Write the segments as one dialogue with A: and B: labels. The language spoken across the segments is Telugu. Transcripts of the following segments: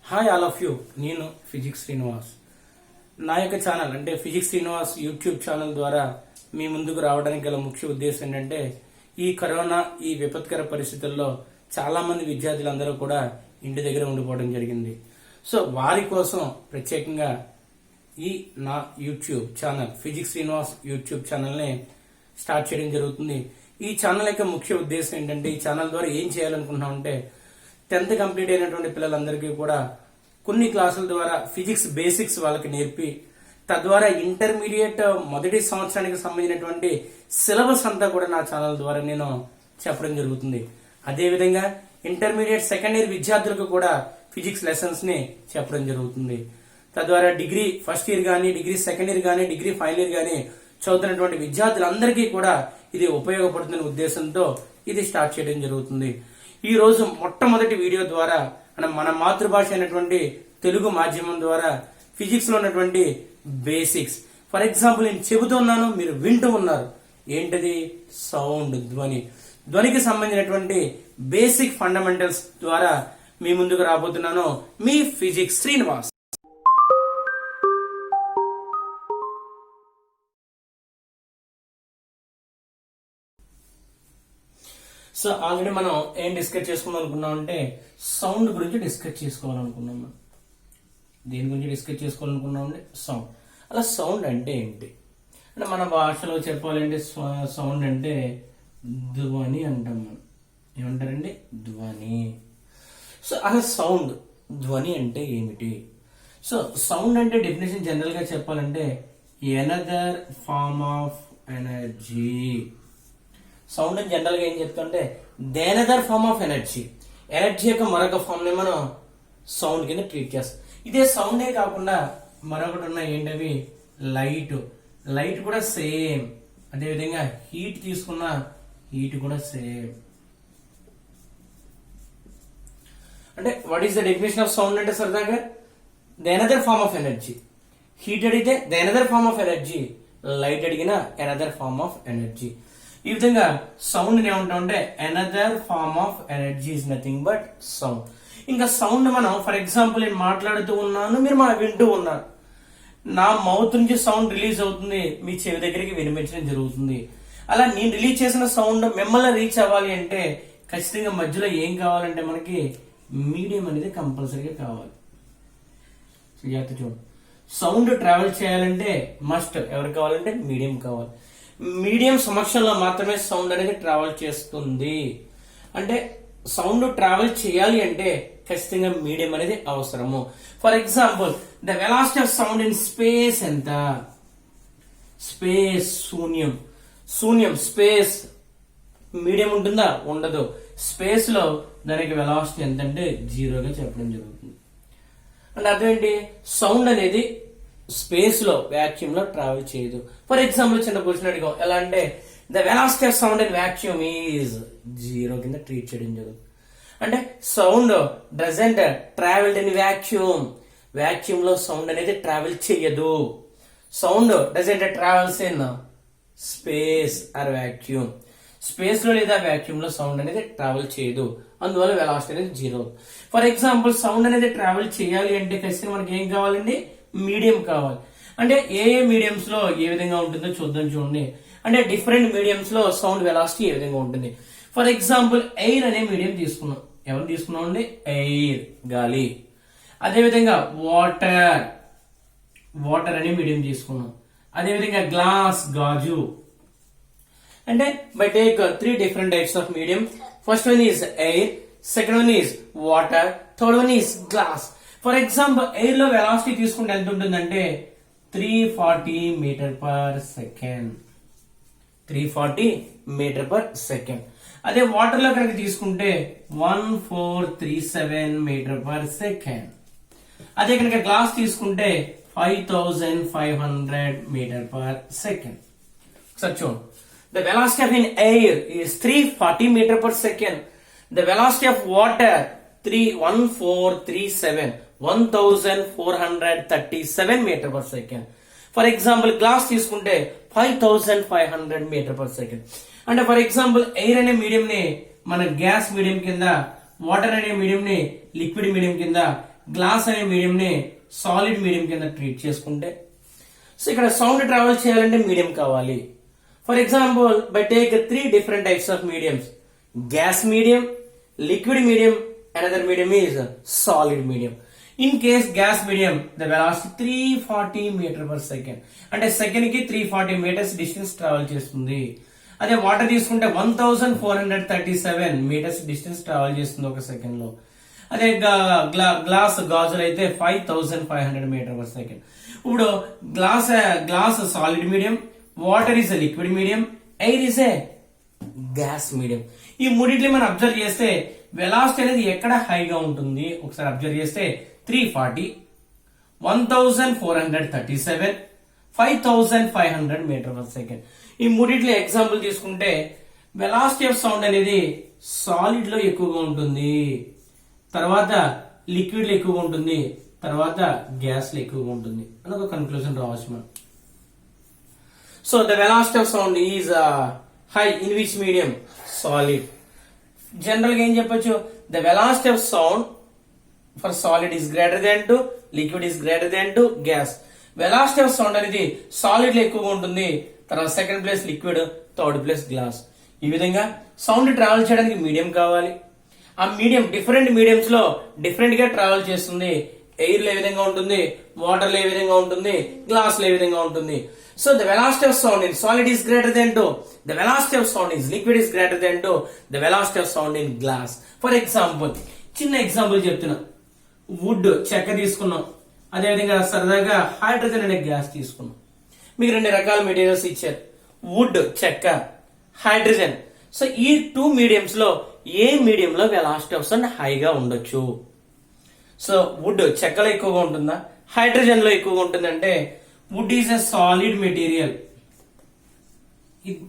A: Hi all of you. నేను ఫిజిక్స్ శ్రీనివాస్. నా యొక్క ఛానల్ అంటే ఫిజిక్స్ శ్రీనివాస్ యూట్యూబ్ ఛానల్ ద్వారా మీ ముందుకు రావడానికి గల ముఖ్య ఉద్దేశం ఏంటంటే ఈ కరోనా ఈ విపత్కర పరిస్థితుల్లో చాలా మంది విద్యార్థులందరూ కూడా ఇంటి దగ్గర ఉండిపోవడం జరిగింది. సో వారి కోసం ప్రత్యేకంగా ఈ నా YouTube channel physics Srinivas YouTube ఛానల్ని స్టార్ట్ చేయడం జరుగుతుంది. ఈ ఛానల్ యొక్క ముఖ్య ఉద్దేశం ఏంటంటే ఈ ఛానల్ ద్వారా ఏం చేయాలనుకుంటున్నామంటే 10th కంప్లీట్ అయినటువంటి పిల్లలందరికీ కూడా కొన్ని క్లాసుల ద్వారా ఫిజిక్స్ బేసిక్స్ వాళ్ళకి నేర్పి తద్వారా ఇంటర్మీడియట్ మొదటి సంవత్సరానికి సంబంధించినటువంటి సిలబస్ అంతా కూడా నా ఛానల్ ద్వారా నేను చెప్పడం జరుగుతుంది. అదేవిధంగా ఇంటర్మీడియట్ సెకండ్ ఇయర్ విద్యార్థులకు కూడా ఫిజిక్స్ లెసన్స్ ని చెప్పడం జరుగుతుంది. తద్వారా డిగ్రీ ఫస్ట్ ఇయర్ గానీ డిగ్రీ సెకండ్ ఇయర్ గానీ డిగ్రీ ఫైనల్ ఇయర్ గానీ చదువుతున్నటువంటి విద్యార్థులందరికీ కూడా ఇది ఉపయోగపడుతున్న ఉద్దేశంతో ఇది స్టార్ట్ చేయడం జరుగుతుంది. ఈ రోజు మొట్టమొదటి వీడియో ద్వారా మన మాతృభాష అయినటువంటి తెలుగు మాధ్యమం ద్వారా ఫిజిక్స్ లో ఉన్నటువంటి బేసిక్స్, ఫర్ ఎగ్జాంపుల్ నేను చెబుతున్నాను, మీరు వింటూ ఉన్నారు. ఏంటది? సౌండ్, ధ్వనికి సంబంధించినటువంటి బేసిక్ ఫండమెంటల్స్ ద్వారా మీ ముందుకు రాబోతున్నాను. మీ ఫిజిక్స్ శ్రీనివాస్. సో ఆల్రెడీ మనం ఏం డిస్కస్ చేసుకుందాం అనుకున్నాం అంటే సౌండ్ గురించి డిస్కస్ చేసుకోవాలనుకున్నాం. మనం దేని గురించి డిస్కస్ చేసుకోవాలనుకున్నాం అంటే సౌండ్. అలా సౌండ్ అంటే ఏంటి అంటే మన భాషలో చెప్పాలంటే సౌండ్ అంటే ధ్వని అంటాం. మనం ఏమంటారండి? ధ్వని. సో అలా సౌండ్ ధ్వని అంటే ఏమిటి? సో సౌండ్ అంటే డెఫినేషన్ జనరల్ గా చెప్పాలంటే another form of energy. Sound అని జనరల్ గా ఏం చెప్తుంటే దేనదర్ ఫార్మ్ ఆఫ్ ఎనర్జీ యొక్క మరొక ఫామ్ ని మనం సౌండ్ కింద ట్రీట్ చేస్తాం. ఇదే సౌండే కాకుండా మరొకటి ఉన్నాయి. ఏంటవి? లైట్ కూడా సేమ్. అదేవిధంగా హీట్ తీసుకున్న హీట్ కూడా సేమ్. అంటే what is the definition of sound అంటే సరదాగా another form of energy. Heat అడిగితే another form of energy, light అడిగిన ఎనదర్ ఫార్మ్ ఆఫ్ ఎనర్జీ. ఈ విధంగా సౌండ్ ఏమంటాం అంటే another form of energy is nothing but sound. ఇంకా సౌండ్ మనం ఫర్ ఎగ్జాంపుల్ నేను మాట్లాడుతూ ఉన్నాను, మీరు వింటూ ఉన్నారు. నా మౌత్ నుంచి సౌండ్ రిలీజ్ అవుతుంది, మీ చెవి దగ్గరికి వినిపించడం జరుగుతుంది. అలా నేను రిలీజ్ చేసిన సౌండ్ మిమ్మల్ని రీచ్ అవ్వాలి అంటే ఖచ్చితంగా మధ్యలో ఏం కావాలంటే మనకి మీడియం అనేది కంపల్సరీగా కావాలి. చూడండి, సౌండ్ ట్రావెల్ చేయాలంటే మస్ట్ ఎవరు కావాలంటే మీడియం కావాలి. మీడియం సమక్షంలో మాత్రమే సౌండ్ అనేది ట్రావెల్ చేస్తుంది. అంటే సౌండ్ ట్రావెల్ చేయాలి అంటే ఖచ్చితంగా మీడియం అనేది అవసరము. For example the velocity of sound in space ఎంత? స్పేస్ శూన్యం. స్పేస్ మీడియం ఉంటుందా? ఉండదు. స్పేస్ లో దానికి వెలాసిటీ ఎంత అంటే 0గా చెప్పడం జరుగుతుంది. అంటే అర్థం ఏంటి? సౌండ్ అనేది స్పేస్ లో వ్యాక్యూమ్ లో ట్రావెల్ చేయదు. ఫర్ ఎగ్జాంపుల్ చిన్న క్వశ్చన్ అడిగాం, ఎలా అంటే the velocity of sound in vacuum is 0 కింద ట్రీట్ చేయడం జరుగుతుంది. అంటే sound doesn't travelled in vacuum లో సౌండ్ అనేది ట్రావెల్ చేయదు. Sound doesn't travels in space or vacuum. Space లో లేదా వ్యాక్యూమ్ లో సౌండ్ అనేది ట్రావెల్ చేయదు. అందువల్ల వెలాసిటీ అనేది 0. ఫర్ ఎగ్జాంపుల్ సౌండ్ అనేది ట్రావెల్ చేయాలి అంటే ఖచ్చితంగా మనకి ఏం కావాలండి? మీడియం కావాలి. అంటే ఏ మీడియంస్ లో ఏ విధంగా ఉంటుందో చూద్దాం. చూడండి, అంటే డిఫరెంట్ మీడియంస్ లో సౌండ్ వెలాసిటీ ఏ విధంగా ఉంటుంది. ఫర్ ఎగ్జాంపుల్ ఎయిర్ అనే మీడియం తీసుకున్నాం. ఎవరు తీసుకున్నాం అండి? ఎయిర్, గాలి. అదేవిధంగా వాటర్ అనే మీడియం తీసుకున్నాం. అదేవిధంగా గ్లాస్, గాజు. అంటే by take 3 different types of medium. First one is air, second one is water, third one is glass. For example air లో వెలాసిటీ తీసుకుంటే ఎంత ఉంటుందంటే 340 metre per second. 340 metre per second. అదే వాటర్ లో కనుక తీసుకుంటే 1437 మీటర్ పర్ సెకండ్. అదే కనుక గ్లాస్ తీసుకుంటే 5500 మీటర్ పర్ సెకండ్. ఒకసారి చూడండి, the velocity of in air is 340 metre per second. The velocity of water 1437 1437 metre per second. For example glass తీసుకుంటే 5500 మీటర్ పర్ సెకండ్. అంటే ఫర్ ఎగ్జాంపుల్ ఎయిర్ అనే మీడియం ని మన గ్యాస్ మీడియం కింద, వాటర్ అనే మీడియం ని లిక్విడ్ మీడియం కింద, గ్లాస్ అనే మీడియం ని సాలిడ్ మీడియం కింద ట్రీట్ చేసుకుంటే, సో ఇక్కడ సౌండ్ ట్రావెల్ చేయాలంటే మీడియం కావాలి. For example, by take 3 different types of mediums: gas medium, liquid medium, another medium is solid medium. In case gas medium, the velocity 340 meter per second, అంటే సెకండ్ కి 340 meters డిస్టెన్స్ ట్రావెల్ చేస్తుంది. అదే వాటర్ తీసుకుంటే 1437 meters డిస్టెన్స్ ట్రావెల్ చేస్తుంది ఒక సెకండ్ లో. అదే గ్లాస్ గాజులు అయితే 5500 meter per second. ఇప్పుడు glass solid medium, water is a liquid medium, air is a gas medium. ఈ మూడింటిని మనం అబ్జర్వ్ చేస్తే వెలాసిటీ అనేది ఎక్కడ హైగా ఉంటుంది ఒకసారి అబ్జర్వ్ చేస్తే 340, 1437, 5500 meter per second. ఈ మూడింటిలో ఎగ్జాంపుల్ తీసుకుంటే వెలాసిటీ ఆఫ్ సౌండ్ అనేది సాలిడ్ లో ఎక్కువగా ఉంటుంది, తర్వాత లిక్విడ్ లో ఎక్కువగా ఉంటుంది, తర్వాత గ్యాస్ లో ఎక్కువగా ఉంటుంది అని ఒక కన్క్లూజన్ రావచ్చు మనం. So the velocity of sound is high in which medium? Solid. General గా ఏం చెప్పొచ్చు? The velocity of sound for solid is greater than to, liquid is greater than to gas. Velocity of sound అనేది సాలిడ్ లో ఎక్కువగా ఉంటుంది, తర్వాత second place liquid, third place glass. ఈ విధంగా సౌండ్ ట్రావెల్ చేయడానికి మీడియం కావాలి. ఆ మీడియం డిఫరెంట్ మీడియంస్ లో డిఫరెంట్ గా ట్రావెల్ చేస్తుంది. ఎయిర్ లో ఏ విధంగా ఉంటుంది, వాటర్ లో ఏ విధంగా ఉంటుంది, గ్లాస్ లో ఏ విధంగా ఉంటుంది. So the velocity of sound in solid is greater than to, the velocity of sound in liquid is greater than to, the velocity of sound in glass. For example, చిన్న ఎగ్జాంపుల్ చెప్తున్నా. వుడ్ చెక్క తీసుకున్నాం, అదేవిధంగా సరదాగా హైడ్రోజన్ అనే గ్యాస్ తీసుకున్నాం. మీకు 2 రకాల మెటీరియల్స్ ఇచ్చారు, వుడ్, చెక్క, హైడ్రోజన్. సో ఈ 2 మీడియంస్ లో ఏ మీడియం లో వెలాసిటీ ఆఫ్ సౌండ్ హైగా ఉండొచ్చు? సో వుడ్ చెక్కలో ఎక్కువగా ఉంటుందా, హైడ్రోజన్ లో ఎక్కువగా ఉంటుందంటే wood is a solid material,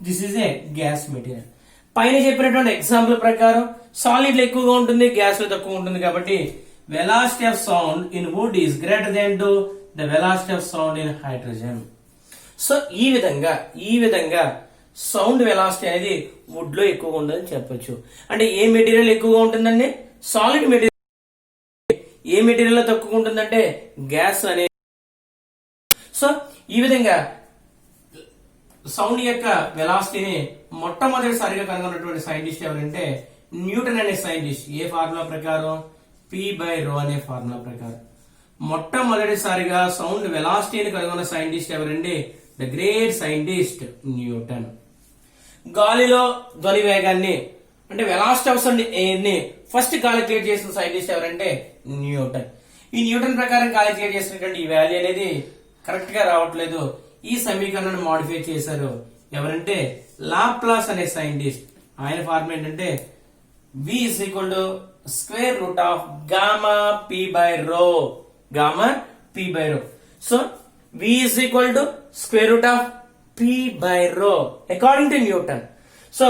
A: this is a gas material. పైన చెప్పినటువంటి ఎగ్జాంపుల్ ప్రకారం సాలిడ్ లో ఎక్కువగా ఉంటుంది, గ్యాస్ లో తక్కువ ఉంటుంది. కాబట్టి velocity of sound in wood is greater than to the velocity of sound in hydrogen. So ఈ విధంగా సౌండ్ వెలాసిటీ అనేది వుడ్ లో ఎక్కువగా ఉంటుందని చెప్పొచ్చు. అంటే ఏ మెటీరియల్ ఎక్కువగా ఉంటుందండి? Solid material. ఏ మెటీరియల్ లో తక్కువ ఉంటుందంటే గ్యాస్ అనేది. సో ఈ విధంగా సౌండ్ యొక్క వెలాసిటీని మొట్టమొదటిసారిగా కనుగొన్నటువంటి సైంటిస్ట్ ఎవరంటే న్యూటన్ అనే సైంటిస్ట్. ఏ ఫార్ములా ప్రకారం? P/ρ అనే ఫార్ములా ప్రకారం. మొట్టమొదటిసారిగా సౌండ్ వెలాసిటీని కనుగొన్న సైంటిస్ట్ ఎవరండి? The great scientist Newton. గాలిలో ధ్వని వేగాన్ని అంటే వెలాసిటీ ఆఫ్ సౌండ్ ఎయిర్ ని ఫస్ట్ కాలిక్యులేట్ చేసిన సైంటిస్ట్ ఎవరంటే న్యూటన్. ఈ న్యూటన్ ప్రకారం కాలిక్యులేట్ చేసినటువంటి ఈ వాల్యూ అనేది కరెక్ట్ గా రావట్లేదు. ఈ సమీకరణాన్ని మాడిఫై చేశారు ఎవరంటే లాప్లాస్ అనే సైంటిస్ట్. ఆయన ఫార్ములా ఏంటంటే V is equal to square root of gamma p/ρ. Gamma p/ρ. So V is equal to square root of p/ρ according to Newton. So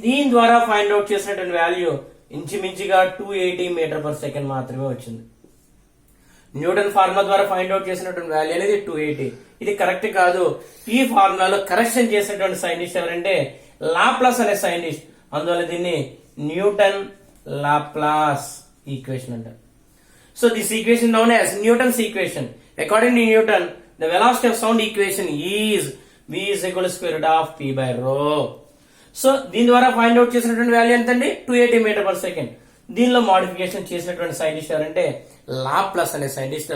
A: దీని ద్వారా ఫైండ్ అవుట్ చేసినటువంటి వాల్యూ ఇంచుమించుగా 280 మీటర్ పర్ సెకండ్ మాత్రమే వచ్చింది. న్యూటన్ ఫార్ములా ద్వారా ఫైండ్ అవుట్ చేసినటువంటి వాల్యూ అనేది 280. ఇది కరెక్ట్ కాదు. ఈ ఫార్ములాలో కరెక్షన్ చేసినటువంటి సైంటిస్ట్ ఎవరంటే లాప్లాస్ అనే సైంటిస్ట్. అందువల్ల దీన్ని న్యూటన్ లాప్లాస్ ఈక్వేషన్ అంటారు. So this equation known as Newton's equation. According to Newton, the velocity of sound equation is V is equal to square root of p/ρ. So దీని ద్వారా ఫైండ్ అవుట్ చేసినటువంటి వాల్యూ ఎంతండి? 280 మీటర్ పర్ సెకండ్. దీనిలో మోడిఫికేషన్ చేసినటువంటి సైంటిస్ట్ ఎవరంటే లాప్లాస్ అనే సైంటిస్ట్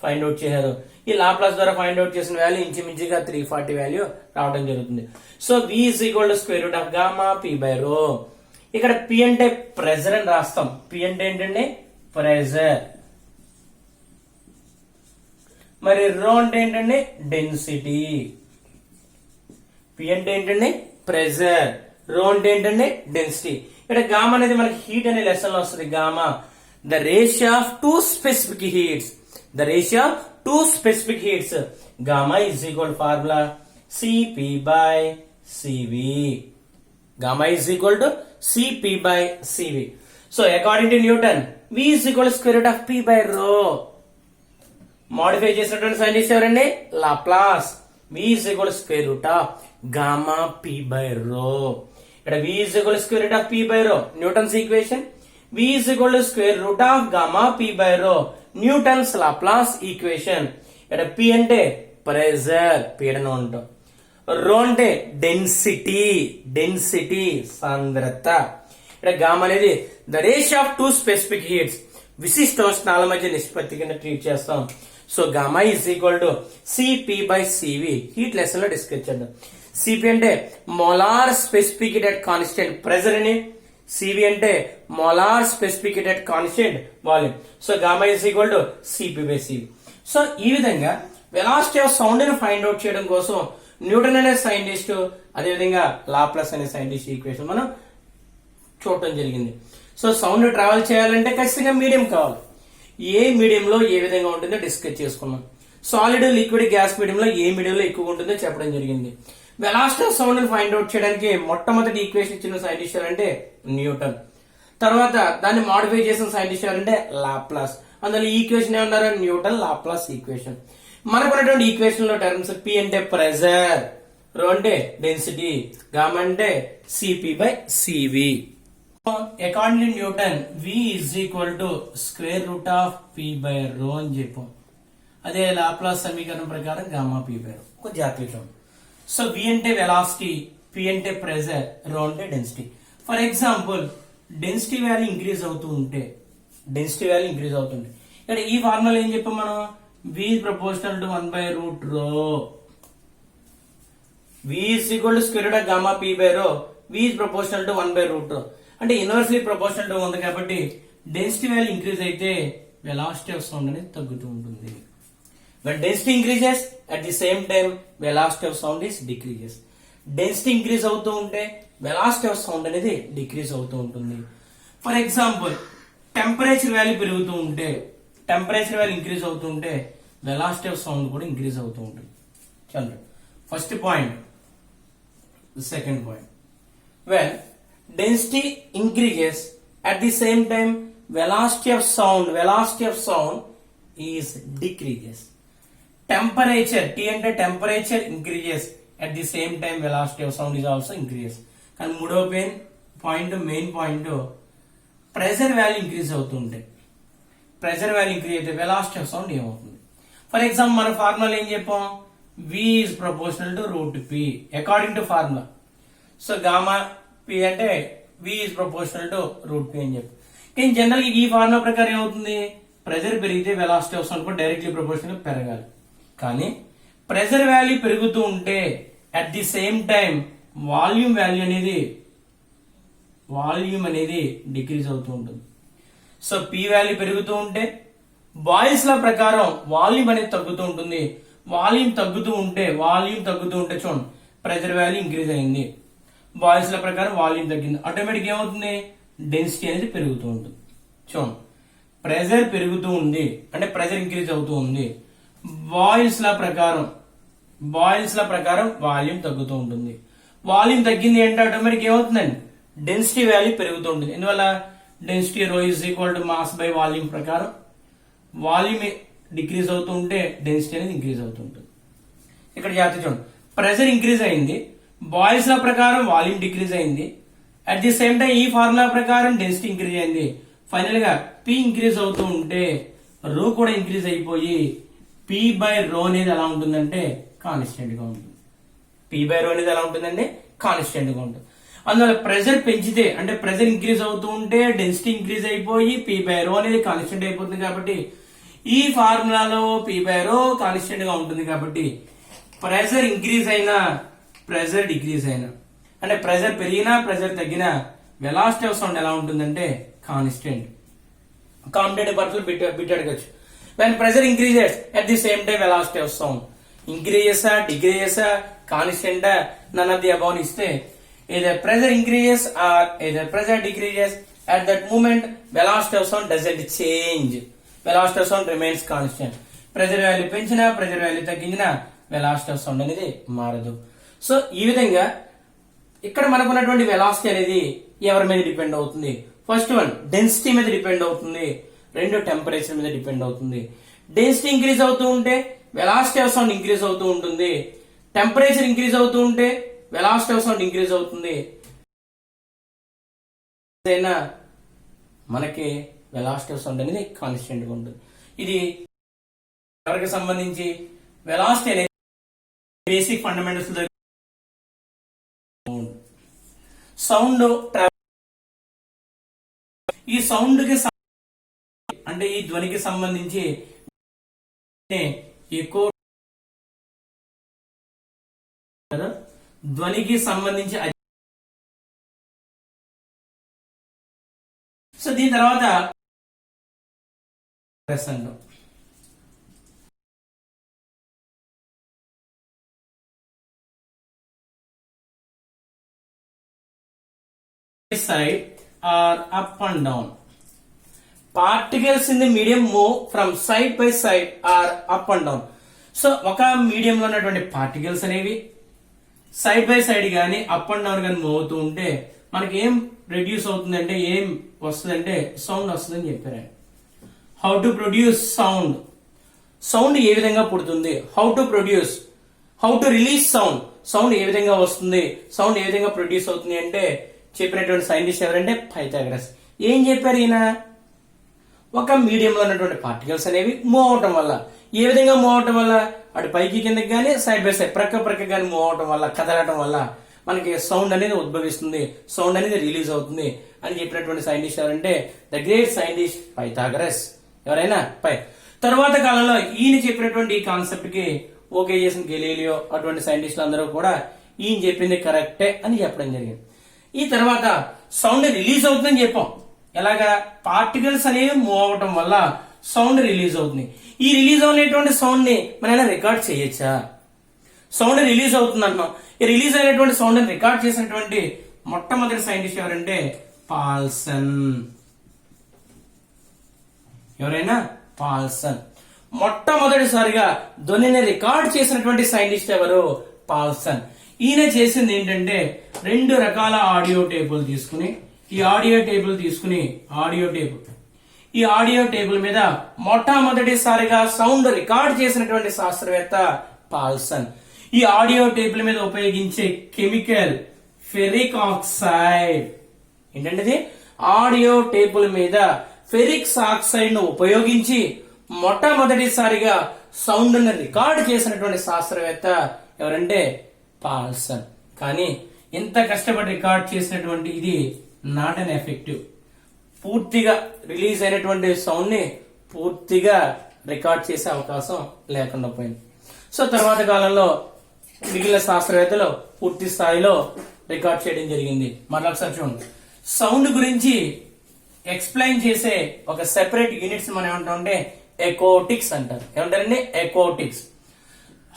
A: ఫైండ్ అవుట్ చేశారు. ఈ లాప్లాస్ ద్వారా ఫైండ్ అవుట్ చేసిన వాల్యూ ఇంచుమించుగా 340 వాల్యూ రావడం జరుగుతుంది. So V is equal to square root of gamma p/ρ. ఇక్కడ P అంటే ప్రెజర్ అని రాస్తాం. P అంటే ఏంటంటే ప్రెజర్. మరి ρ అంటే ఏంటంటే డెన్సిటీ. P అంటే ఏంటంటే ప్రెజర్, ρ అంటే ఏంటంటే డెన్సిటీ. ఇక్కడ గామా అనేది మనకి హీట్ అనే లెసన్ లో వస్తుంది. Gamma the ratio of 2 specific heats. The ratio of 2 specific heats. Gamma is equal formula Cp/Cv. Gamma is equal to Cp/Cv. So according to Newton, V is equal to square root of p/ρ. Modify చేసినటువంటి సైంటిస్ట్ ఎవరండి? Laplace. V is equal to square root of gamma p/ρ. ఇక్కడ V is equal to square root of p/ρ. Newton's equation. V is equal to square root of gamma p/ρ. Newton's Laplace equation. ఇక్కడ పి అంటే ప్రెజర్, పీడనం అంటాం. రో అంటే డెన్సిటీ సాంద్రత. ఇక్కడ గామా అనేది the ratio of two specific heats, విశిష్టోష్ణాల మధ్య నిష్పత్తి కింద ట్రీట్ చేస్తాం. So gamma is equal to Cp/Cv. Heat lesson లో డిస్కస్ చేద్దాం. Cp అంటే molar specific heat at constant pressure అని, Cv అంటే molar specific heat at constant volume. So gamma is equal to Cp/Cv. So ఈ విధంగా వెలాసిటీ ఆఫ్ సౌండ్ ని ఫైండ్ అవుట్ చేయడం కోసం న్యూటన్ అనే సైంటిస్ట్, అదేవిధంగా లాప్లాస్ అనే సైంటిస్ట్ ఈక్వేషన్ మనం చూడటం జరిగింది. సో సౌండ్ ట్రావెల్ చేయాలంటే ఖచ్చితంగా మీడియం కావాలి. ఏ మీడియంలో ఏ విధంగా ఉంటుందో డిస్కస్ చేసుకున్నాం. సాలిడ్, లిక్విడ్, గ్యాస్ మీడియంలో ఏ మీడియంలో ఎక్కువ ఉంటుందో చెప్పడం జరిగింది. వెలాసిటీ ఆఫ్ సౌండ్ ని ఫైండ్ అవుట్ చేయడానికి మొట్టమొదటి ఈక్వేషన్ ఇచ్చిన సైంటిస్ట్ అంటే న్యూటన్. తర్వాత దాన్ని మాడిఫై చేసిన సైంటిస్ట్ అంటే లాప్లాస్. అందులో ఈక్వేషన్ ఏమన్నారు? Newton Laplace equation. మనకున్నటువంటి ఈక్వేషన్ లో టర్మ్స్ పి అంటే ప్రెజర్, రో అంటే డెన్సిటీ, గామా అంటే Cp/Cv. According to Newton V is equal to square root of P/ρ అని చెప్పాం. అదే లాప్లాస్ సమీకరణం ప్రకారం గామా P/ρ. ఒక జాతీయం. సో V అంటే వెలాసిటీ, P అంటే ప్రెజర్, ρ అంటే density. For example density value increase అవుతూ ఉంటే ఇక్కడ ఈ ఫార్ములా ఏం చెప్పాం మనం? V proportional to 1/√ρ. V is equal to square root of gamma P/ρ. V is proportional to 1/√ρ. అంటే ఇన్వర్స్లీ ప్రపోర్షనల్ టు ఉంది కాబట్టి డెన్సిటీ వాల్యూ ఇంక్రీజ్ అయితే వెలాసిటీ ఆఫ్ సౌండ్ అనేది తగ్గుతూ ఉంటుంది. When density increases, at the same time velocity of sound is decreases. Density increase అవుతూ ఉంటే velocity of sound అనేది డిక్రీజ్ అవుతూ ఉంటుంది. ఫర్ ఎగ్జాంపుల్ టెంపరేచర్ వాల్యూ పెరుగుతూ ఉంటే, టెంపరేచర్ వాల్యూ ఇంక్రీజ్ అవుతూ ఉంటే వెలాసిటీ ఆఫ్ సౌండ్ కూడా ఇంక్రీజ్ అవుతూ ఉంటుంది. Chandra first point. Second point, when density increases at the same time velocity of sound is decreases. Temperature, T అంటే temperature increases at the same time velocity of sound is also increases. కానీ మూడో main point pressure value increase అవుతుంటే, ప్రెజర్ వాల్యూ ఇంక్రీజ్ అయితే వెలాసిటీ ఆఫ్ సౌండ్ ఏమవుతుంది? ఫర్ ఎగ్జాంపుల్ మన ఫార్ములా ఏం చెప్పాం? V is proportional to √P according to formula. So gamma P అంటే V is proportional to √P అని చెప్పి. కానీ జనరల్ ఈ ఫార్ములా ప్రకారం ఏమవుతుంది? ప్రెజర్ పెరిగితే వెలాసిటీ ఆఫ్ సౌండ్ కూడా డైరెక్ట్లీ ప్రపోర్షనల్ పెరగాలి. కానీ ప్రెజర్ వాల్యూ పెరుగుతూ ఉంటే at the same time volume అనేది డిక్రీజ్ అవుతూ ఉంటుంది. సో P వాల్యూ పెరుగుతూ ఉంటే బాయిల్స్ లా ప్రకారం వాల్యూమ్ అనేది తగ్గుతూ ఉంటుంది. వాల్యూమ్ తగ్గుతూ ఉంటే చూడండి ప్రెజర్ వాల్యూ ఇంక్రీజ్ అయింది. బాయిల్స్ ల ప్రకారం వాల్యూమ్ తగ్గింది, ఆటోమేటిక్ ఏమవుతుంది? డెన్సిటీ అనేది పెరుగుతూ ఉంటుంది. చూడండి ప్రెజర్ పెరుగుతూ ఉంది అంటే ప్రెజర్ ఇంక్రీజ్ అవుతూ ఉంది. బాయిల్స్ ల ప్రకారం వాల్యూమ్ తగ్గుతూ ఉంటుంది. వాల్యూమ్ తగ్గింది అంటే ఆటోమేటిక్ ఏమవుతుందండి? డెన్సిటీ వాల్యూ పెరుగుతూ ఉంటుంది. ఎందువల్ల? Density ρ is equal to mass by volume ప్రకారం వాల్యూమ్ డిక్రీజ్ అవుతూ ఉంటే డెన్సిటీ అనేది ఇంక్రీజ్ అవుతూ ఉంటుంది. ఇక్కడ జాగ్రత్త చూడండి, ప్రెజర్ ఇంక్రీజ్ అయింది, బాయిల్స్ ల ప్రకారం వాల్యూమ్ డిక్రీజ్ అయింది, అట్ ది సేమ్ టైం ఈ ఫార్ములా ప్రకారం డెన్సిటీ ఇంక్రీజ్ అయింది. ఫైనల్ గా P ఇంక్రీజ్ అవుతూ ఉంటే ρ కూడా ఇంక్రీజ్ అయిపోయి P/ρ అనేది ఎలా ఉంటుందంటే కాన్స్టెంట్ గా ఉంటుంది. P/ρ అనేది ఎలా ఉంటుందంటే కాన్స్టెంట్ గా ఉంటుంది. అందువల్ల ప్రెజర్ పెంచితే అంటే ప్రెజర్ ఇంక్రీజ్ అవుతూ ఉంటే డెన్సిటీ ఇంక్రీజ్ అయిపోయి P/ρ అనేది కాన్స్టెంట్ అయిపోతుంది. కాబట్టి ఈ ఫార్ములాలో P/ρ కాన్స్టెంట్ గా ఉంటుంది. కాబట్టి ప్రెజర్ ఇంక్రీజ్ అయినా ప్రెజర్ డిక్రీజ్ అయినా అంటే ప్రెజర్ పెరిగినా ప్రెజర్ తగ్గినా వెలాసిటీ ఆఫ్ సౌండ్ ఎలా ఉంటుందంటే కాన్స్టెంట్. కాంపిటేటివ్ పర్పస్ బిట్ అడగచ్చు. When pressure increases at the same time velocity of sound ఇంక్రీజెసా డిక్రీజెసా కాన్స్టెంటా నన్ ఆఫ్ ది అబౌవ్ ఇస్తే either pressure increases or either pressure decreases, at that moment velocity of sound doesn't change. Velocity of sound remains constant. Pressure value పెంచినా ప్రెజర్ వాల్యూ తగ్గించినా వెలాసిటీ ఆఫ్ సౌండ్ అనేది మారదు. సో ఈ విధంగా ఇక్కడ మనకున్నటువంటి వెలాసిటీ అనేది ఎవరి మీద డిపెండ్ అవుతుంది? ఫస్ట్ వన్ డెన్సిటీ మీద డిపెండ్ అవుతుంది, రెండు టెంపరేచర్ మీద డిపెండ్ అవుతుంది. డెన్సిటీ ఇంక్రీజ్ అవుతూ ఉంటే వెలాసిటీ ఆఫ్ సౌండ్ ఇంక్రీజ్ అవుతూ ఉంటుంది. టెంపరేచర్ ఇంక్రీజ్ అవుతూ ఉంటే వెలాసిటీ ఆఫ్ సౌండ్ ఇంక్రీజ్ అవుతుంది. మనకి వెలాసిటీ ఆఫ్ సౌండ్ అనేది కాన్స్టెంట్ గా ఉంటుంది. ఇది ఎవరికి సంబంధించి వెలాసిటీ అనేది బేసిక్ ఫండమెంటల్స్ సౌండ్ ఈ సౌండ్ కి అంటే ఈ ధ్వనికి సంబంధించి ఎక్కువ ధ్వనికి సంబంధించి సో దీని తర్వాత side are up and down. Particles in the medium move from side by side are up and down. So ఒక మీడియం లో ఉన్నటువంటి పార్టికల్స్ అనేవి సైడ్ బై సైడ్ గానీ అప్ అండ్ డౌన్ గానీ మూవ్ అవుతూ ఉంటే మనకి ఏం రెడ్యూస్ అవుతుందంటే ఏం వస్తుందంటే సౌండ్ వస్తుందని చెప్పారు. How to produce sound, sound ఏ విధంగా పుడుతుంది, how to produce, how to release sound, sound ఏ విధంగా వస్తుంది, సౌండ్ ఏ విధంగా ప్రొడ్యూస్ అవుతుంది అంటే చెప్పినటువంటి సైంటిస్ట్ ఎవరంటే పైథాగరస్. ఏం చెప్పారు ఈయన, ఒక మీడియం లో ఉన్నటువంటి పార్టికల్స్ అనేవి మూవ్ అవటం వల్ల, ఏ విధంగా మూవ్ అవటం వల్ల, అటు పైకి కిందకి గానీ సైడ్ బై సైడ్ ప్రక్క గానీ మూవ్ అవటం వల్ల, కదలటం వల్ల మనకి సౌండ్ అనేది ఉద్భవిస్తుంది, సౌండ్ అనేది రిలీజ్ అవుతుంది అని చెప్పినటువంటి సైంటిస్ట్ ఎవరంటే ద గ్రేట్ సైంటిస్ట్ పైథాగరస్. ఎవరైనా తర్వాత కాలంలో ఈయన చెప్పినటువంటి ఈ కాన్సెప్ట్ కి ఓకే చేసిన గెలీలియో అటువంటి సైంటిస్టులు అందరూ కూడా ఈయన చెప్పింది కరెక్టే అని చెప్పడం జరిగింది. ఈ తర్వాత సౌండ్ రిలీజ్ అవుతుందని చెప్పాం. ఎలాగా, పార్టికల్స్ అనేవి మూవ్ అవటం వల్ల సౌండ్ రిలీజ్ అవుతుంది. ఈ రిలీజ్ అయినటువంటి సౌండ్ ని మనం రికార్డ్ చేయొచ్చా? సౌండ్ రిలీజ్ అవుతుంది అంటున్నాం. ఈ రిలీజ్ అయినటువంటి సౌండ్ ని రికార్డ్ చేసినటువంటి మొట్టమొదటి సైంటిస్ట్ ఎవరంటే పాల్సన్. ఎవరైనా పాల్సన్. మొట్టమొదటిసారిగా ధ్వనిని రికార్డ్ చేసినటువంటి సైంటిస్ట్ ఎవరు? పాల్సన్. ఈయన చేసింది ఏంటంటే 2 రకాల ఆడియో టేపులు తీసుకుని ఈ ఆడియో టేబుల్ మీద మొట్టమొదటిసారిగా సౌండ్ రికార్డ్ చేసినటువంటి శాస్త్రవేత్త పాల్సన్. ఈ ఆడియో టేబుల్ మీద ఉపయోగించే కెమికల్ ఫెరిక్ ఆక్సైడ్. ఏంటంటే ఆడియో టేబుల్ మీద ఫెరిక్ ఆక్సైడ్ ను ఉపయోగించి మొట్టమొదటిసారిగా సౌండ్ ను రికార్డ్ చేసినటువంటి శాస్త్రవేత్త ఎవరంటే పాల్సన్. కానీ ఎంత కష్టపడి రికార్డ్ చేసినటువంటి ఇది నాట్ అన్ ఎఫెక్టివ్. పూర్తిగా రిలీజ్ అయినటువంటి సౌండ్ ని పూర్తిగా రికార్డ్ చేసే అవకాశం లేకుండా పోయింది. సో తర్వాత కాలంలో మిగిలిన శాస్త్రవేత్తలు పూర్తి స్థాయిలో రికార్డ్ చేయడం జరిగింది. మరొకసారి చూడండి, సౌండ్ గురించి ఎక్స్ప్లెయిన్ చేసే ఒక సెపరేట్ యూనిట్స్ మనం ఏమంటామంటే ఎకోటిక్స్ అంటారు. ఏమంటారండి? ఎకోటిక్స్.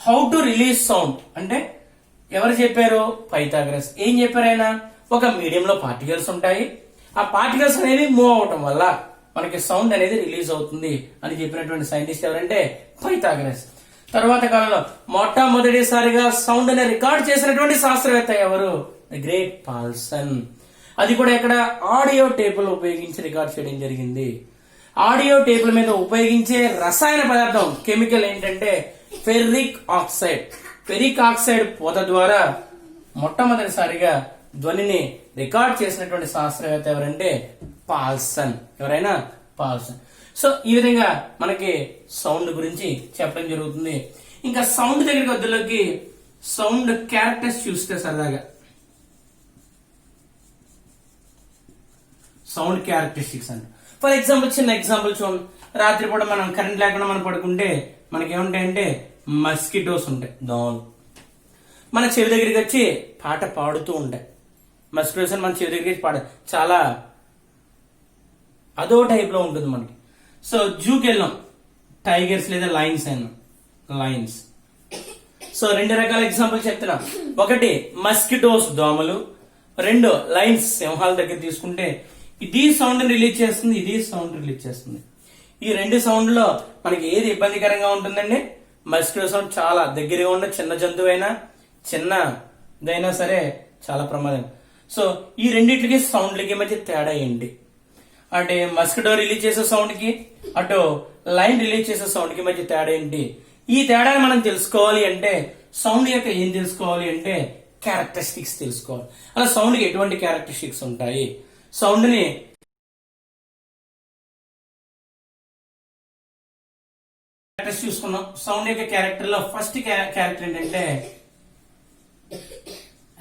A: హౌ టు రిలీజ్ సౌండ్ అంటే ఎవరు చెప్పారు? పైథాగరస్. ఏం చెప్పారు ఆయన? ఒక మీడియం లో పార్టికల్స్ ఉంటాయి, ఆ పార్టికల్స్ అనేవి మూవ్ అవటం వల్ల మనకి సౌండ్ అనేది రిలీజ్ అవుతుంది అని చెప్పినటువంటి సైంటిస్ట్ ఎవరంటే పైథాగరస్. తర్వాత కాలంలో మొట్టమొదటిసారిగా సౌండ్ ని రికార్డ్ చేసినటువంటి శాస్త్రవేత్త ఎవరు? The great Paulson. అది కూడా ఇక్కడ ఆడియో టేపులు ఉపయోగించి రికార్డ్ చేయడం జరిగింది. ఆడియో టేపుల మీద ఉపయోగించే రసాయన పదార్థం కెమికల్ ఏంటంటే ఫెర్రిక్ ఆక్సైడ్. ఫెరిక్ ఆక్సైడ్ పొద ద్వారా మొట్టమొదటిసారిగా ధ్వనిని రికార్డ్ చేసినటువంటి శాస్త్రవేత్త ఎవరంటే పాల్సన్. ఎవరైనా పాల్సన్. సో ఈ విధంగా మనకి సౌండ్ గురించి చెప్పడం జరుగుతుంది. ఇంకా సౌండ్ దగ్గరికి వద్దులోకి సౌండ్ క్యారెక్టర్స్ చూస్తే సరదాగా సౌండ్ క్యారెక్టరిస్టిక్స్ అంట. ఫర్ ఎగ్జాంపుల్, చిన్న ఎగ్జాంపుల్ చూడండి. రాత్రిపూట మనం కరెంట్ లేకుండా మనం పడుకుంటే మనకి ఏముంటాయంటే మస్కిటోస్ ఉంటాయి, దోమలు. మన చెవి దగ్గరికి వచ్చి పాట పాడుతూ ఉంటాయి. మస్కిటోస్ అని మన చెవి దగ్గరికి వచ్చి పాడ చాలా అదో టైప్ లో ఉంటుంది మనకి. సో జూకి వెళ్ళాం, టైగర్స్ లేదా లయన్స్ అయినా లయన్స్. సో 2 రకాల ఎగ్జాంపుల్ చెప్తున్నా. ఒకటి మస్కిటోస్, దోమలు. 2 లయన్స్, సింహాల దగ్గర తీసుకుంటే ఇది సౌండ్ రిలీజ్ చేస్తుంది, ఇది సౌండ్ రిలీజ్ చేస్తుంది. ఈ 2 సౌండ్ లో మనకి ఏది ఇబ్బందికరంగా ఉంటుందండి? మస్కిటో సౌండ్ చాలా దగ్గరగా ఉన్న చిన్న జంతువైనా చిన్నదైనా సరే చాలా ప్రమాదం. సో ఈ రెండింటికి సౌండ్లకి మధ్య తేడా ఏంటి అంటే మస్కిటో రిలీజ్ చేసే సౌండ్ కి అటు లైన్ రిలీజ్ చేసే సౌండ్ కి మధ్య తేడా ఏంటి? ఈ తేడాని మనం తెలుసుకోవాలి అంటే సౌండ్ యొక్క ఏం తెలుసుకోవాలి అంటే క్యారెక్టరిస్టిక్స్ తెలుసుకోవాలి. అలా సౌండ్ కి ఎటువంటి క్యారెక్టరిస్టిక్స్ ఉంటాయి, సౌండ్ ని క్యారెక్టర్స్ చూసుకున్నాం. సౌండ్ యొక్క క్యారెక్టర్ లో ఫస్ట్ క్యారెక్టర్ ఏంటంటే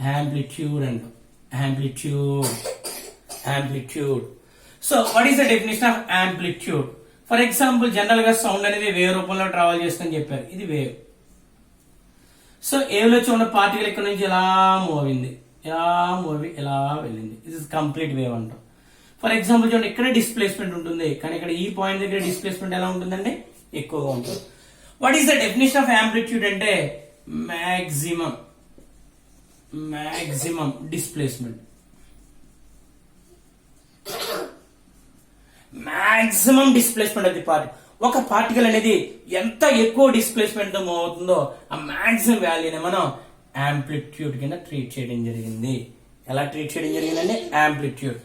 A: యాంప్లిట్యూడ్ అంటాం. Amplitude. So what is the definition of amplitude? For example general గా సౌండ్ అనేది వేవ్ రూపంలో ట్రావెల్ చేస్తుందని చెప్పారు. ఇది వేవ్. సో వేవ్ లో చూడండి పార్టికల్ ఇక్కడ నుంచి ఇలా మూవ్ అయింది, ఇలా వెళ్ళింది. ఇది కంప్లీట్ వేవ్ అంటాం. ఫర్ ఎగ్జాంపుల్ చూడండి ఇక్కడ డిస్ప్లేస్మెంట్ ఉంటుంది, కానీ ఇక్కడ ఈ పాయింట్ దగ్గర డిస్ప్లేస్మెంట్ ఎలా ఉంటుందండి? ఎక్కువగా ఉంటుంది. What is the definition of amplitude అంటే maximum displacement. Maximum displacement of the particle. ఒక పార్టికల్ అనేది ఎంత ఎక్కువ డిస్ప్లేస్మెంట్ తో మూవ్ అవుతుందో ఆ మాక్సిమం వాల్యూని మనం యాంప్లిట్యూడ్ కింద ట్రీట్ చేయడం జరిగింది. ఎలా ట్రీట్ చేయడం జరిగిందంటే యాంప్లిట్యూడ్.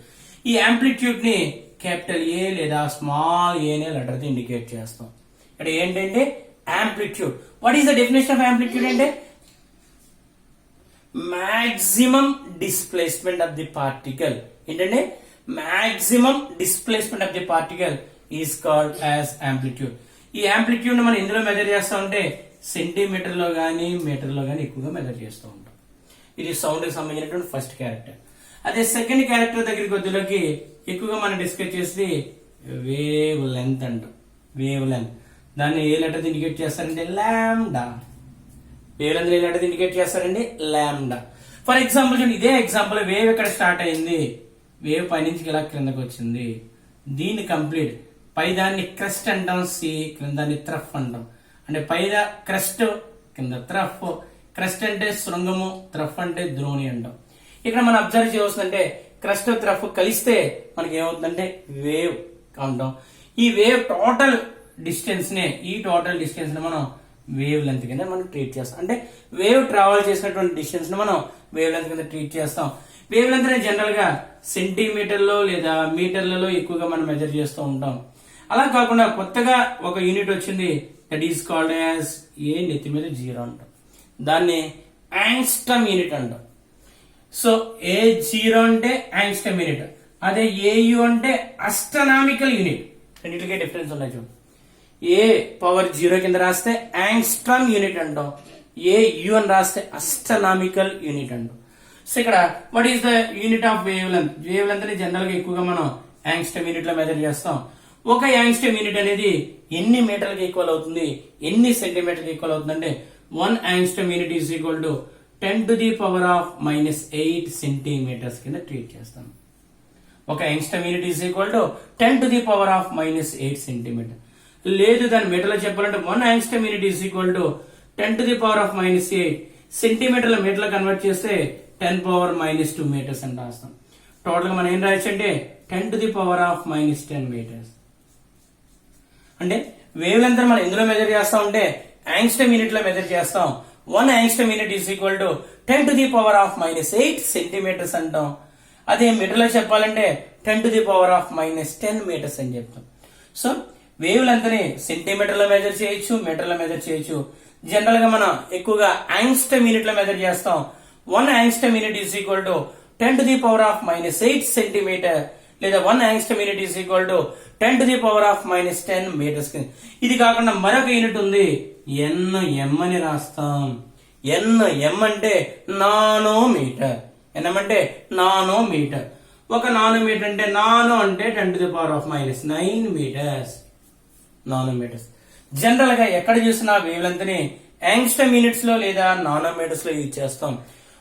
A: ఈ యాంప్లిట్యూడ్ ని క్యాపిటల్ ఏ లేదా స్మాల్ ఏ అనే లెటర్ తో ఇండికేట్ చేస్తాం. ఇక్కడ ఏంటంటే amplitude. What is the definition of amplitude అంటే maximum displacement of the particle. ఏంటంటే maximum displacement of the particle is called as amplitude. ఈ యాంప్లిట్యూడ్ ని మనం ఎందులో మెజర్ చేస్తా ఉంటే సెంటీమీటర్ లో గానీ మీటర్ లో గానీ ఎక్కువగా మెజర్ చేస్తూ ఉంటాం. ఇది సౌండ్ కి సంబంధించినటువంటి ఫస్ట్ క్యారెక్టర్. అదే సెకండ్ క్యారెక్టర్ దగ్గరికి కొద్దిలోకి ఎక్కువగా మనం డిస్కస్ చేసి వేవ్ లెంత్ అంటాం. వేవ్ లెంత్ దాన్ని ఏ లెటర్ ఇండికేట్ చేస్తారంటే lambda. Wave length A letter indicate చేస్తారండి? లాంబ్డా. ఫర్ ఎగ్జాంపుల్ చూడండి, ఇదే ఎగ్జాంపుల్ వేవ్ ఎక్కడ స్టార్ట్ అయింది? వేవ్ పైనుంచి ఇలా క్రిందకి వచ్చింది. దీన్ని కంప్లీట్ పై దాన్ని క్రస్ట్ అంటాం, సి క్రిందాన్ని త్రఫ్ అంటాం. అంటే పై క్రస్ట్ కింద త్రఫ్. క్రస్ట్ అంటే శృంగము, త్రఫ్ అంటే ద్రోణి అంటాం. ఇక్కడ మనం అబ్జర్వ్ చేయవలసిందంటే క్రస్ట్ త్రఫ్ కలిస్తే మనకి ఏమవుతుందంటే వేవ్ అంటాం. ఈ వేవ్ టోటల్ డిస్టెన్స్ ని మనం వేవ్ లెంత్ కింద మనం ట్రీట్ చేస్తాం. అంటే వేవ్ ట్రావెల్ చేసినటువంటి డిస్టెన్స్ ని మనం వేవ్ లెంత్ కింద ట్రీట్ చేస్తాం. వేవ్ లెంత్ అనేది జనరల్ గా సెంటీమీటర్లో లేదా మీటర్లలో ఎక్కువగా మనం మెజర్ చేస్తూ ఉంటాం. అలా కాకుండా కొత్తగా ఒక యూనిట్ వచ్చింది, that is called as a నెత్తి మీద 0 అంటాం. దాన్ని యాంగ్స్టమ్ యూనిట్ అంటాం. సో A0 అంటే యాంగ్స్టమ్ యూనిట్, అదే AU అంటే అస్ట్రానామికల్ యూనిట్. రెండింటికే డిఫరెన్స్ ఉన్నాయి చూడండి. ఏ పవర్ 0 కింద రాస్తే యాంగ్స్ట్రమ్ యూనిట్ అంటాం, AU అని రాస్తే అస్ట్రానామికల్ యూనిట్ అంటాం. సో ఇక్కడ what is the unit of wave length? Wave length ని జనరల్ గా ఎక్కువగా మనం యాంగ్స్టమ్ యూనిట్ లో మెజర్ చేస్తాం. ఒక యాంగ్స్టమ్ యూనిట్ అనేది ఎన్ని మీటర్లకు ఈక్వల్ అవుతుంది, ఎన్ని సెంటీమీటర్కి ఈక్వల్ అవుతుంది అంటే 1 angstrom unit is equal to 10⁻⁻8 centimetres కింద ట్రీట్ చేస్తాం. ఒక angstrom unit is equal to 10⁻⁻8 centimetre. లేదు దాని మీటర్లో చెప్పాలంటే 1 angstrom unit is equal to 10⁻⁻8 సెంటీమీటర్ల మీటర్లో కన్వర్ట్ చేస్తే 10⁻⁻2 మీటర్స్ అని రాస్తాం. టోటల్ గా మనం ఏం రాయొచ్చు అంటే 10⁻⁻10 మీటర్స్. అంటే వేవ్ లెంత్ మనం ఎందులో మెజర్ చేస్తాం అంటే యాంగ్స్టమ్ యూనిట్ లో మెజర్ చేస్తాం. 1 angstrom unit is equal to 10⁻⁻8 centimetres అంటాం. అదే మీటర్ లో చెప్పాలంటే 10⁻⁻10 మీటర్స్ అని చెప్తాం. సో వేవ్ లెంత్ ని సెంటీమీటర్ లో మెజర్ చేయొచ్చు, మీటర్ లో మెజర్ చేయొచ్చు. జనరల్ గా మనం ఎక్కువగా యాంగ్స్టమ్ యూనిట్ లో మెజర్ చేస్తాం. 1 angstrom unit is equal to 10⁻⁻8 centimetre లేదా 1 angstrom unit is equal to 10⁻⁻10 metres. ఇది కాకుండా మరొక యూనిట్ ఉంది, NM అని రాస్తాం. NM అంటే నానోమీటర్. NM అంటే నానోమీటర్. ఒక నానోమీటర్ అంటే నానో అంటే 10⁻⁻9 మీటర్స్. నానోమీటర్స్. జనరల్ గా ఎక్కడ చూసినా వేవ్ లెంత్ ని యాంగ్స్టమ్ యూనిట్స్ లో లేదా నానోమీటర్స్ లో యూజ్ చేస్తాం.